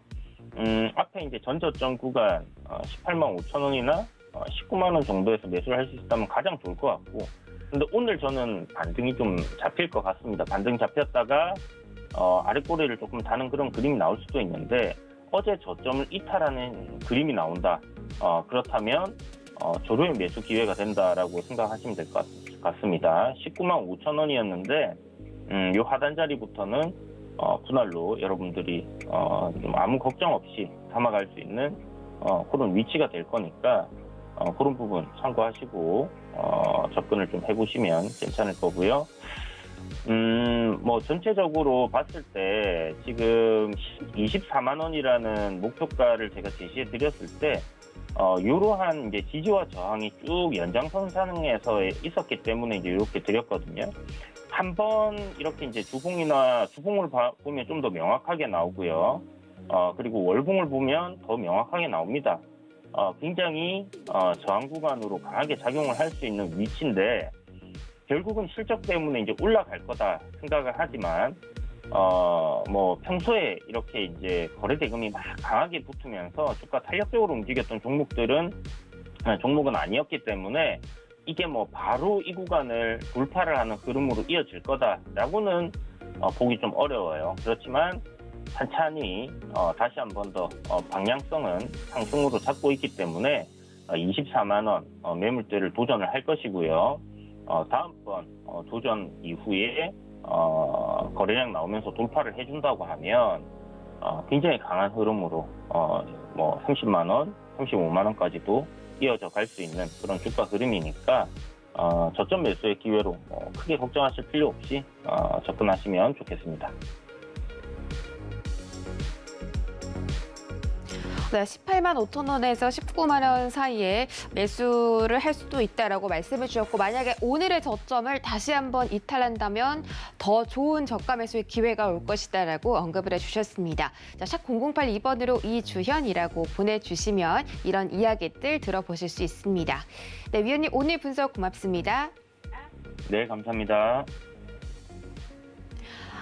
앞에 이제 전저점 구간 18만 5천 원이나 19만 원 정도에서 매수를 할 수 있다면 가장 좋을 것 같고, 근데 오늘 저는 반등이 좀 잡힐 것 같습니다. 반등 잡혔다가 아랫꼬리를 조금 다는 그런 그림이 나올 수도 있는데, 어제 저점을 이탈하는 그림이 나온다. 그렇다면 조로의 매수 기회가 된다라고 생각하시면 될 것 같습니다. 19만 5천 원이었는데 이 하단 자리부터는 분할로 여러분들이 좀 아무 걱정 없이 담아갈 수 있는 그런 위치가 될 거니까, 그런 부분 참고하시고 접근을 좀 해보시면 괜찮을 거고요. 전체적으로 봤을 때 지금 24만 원이라는 목표가를 제가 제시해 드렸을 때, 이러한 이제 지지와 저항이 쭉 연장선 상에서 있었기 때문에 이제 이렇게 드렸거든요. 한번 이렇게 이제 주봉을 보면 좀 더 명확하게 나오고요. 그리고 월봉을 보면 더 명확하게 나옵니다. 굉장히 저항 구간으로 강하게 작용을 할 수 있는 위치인데, 결국은 실적 때문에 이제 올라갈 거다 생각을 하지만, 평소에 이렇게 이제 거래 대금이 막 강하게 붙으면서 주가 탄력적으로 움직였던 종목은 아니었기 때문에, 이게 바로 이 구간을 돌파를 하는 흐름으로 이어질 거다라고는 보기 좀 어려워요. 그렇지만 천천히 다시 한 번 더 방향성은 상승으로 잡고 있기 때문에 24만 원 매물대를 도전을 할 것이고요. 다음번 도전 이후에 거래량 나오면서 돌파를 해준다고 하면 굉장히 강한 흐름으로 30만 원, 35만 원까지도 이어져 갈 수 있는 그런 주가 흐름이니까, 저점 매수의 기회로 크게 걱정하실 필요 없이 접근하시면 좋겠습니다. 네, 18만 5천 원에서 19만 원 사이에 매수를 할 수도 있다라고 말씀해 주셨고, 만약에 오늘의 저점을 다시 한번 이탈한다면 더 좋은 저가 매수의 기회가 올 것이다라고 언급을 해주셨습니다. 자, 샵 0082번으로 이주현이라고 보내주시면 이런 이야기들 들어보실 수 있습니다. 네, 위원님 오늘 분석 고맙습니다. 네, 감사합니다.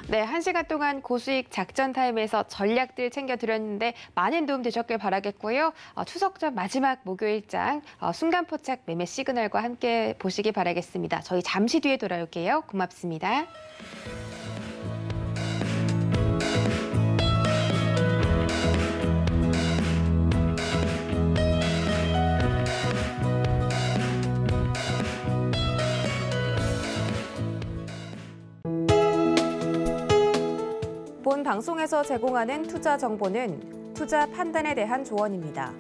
네, 1시간 동안 고수익 작전 타임에서 전략들 챙겨드렸는데 많은 도움 되셨길 바라겠고요. 추석 전 마지막 목요일장 순간 포착 매매 시그널과 함께 보시기 바라겠습니다. 저희 잠시 뒤에 돌아올게요. 고맙습니다. 본 방송에서 제공하는 투자 정보는 투자 판단에 대한 조언입니다.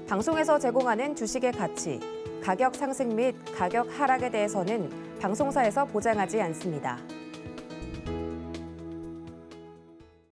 방송에서 제공하는 주식의 가치, 가격 상승 및 가격 하락에 대해서는 방송사에서 보장하지 않습니다.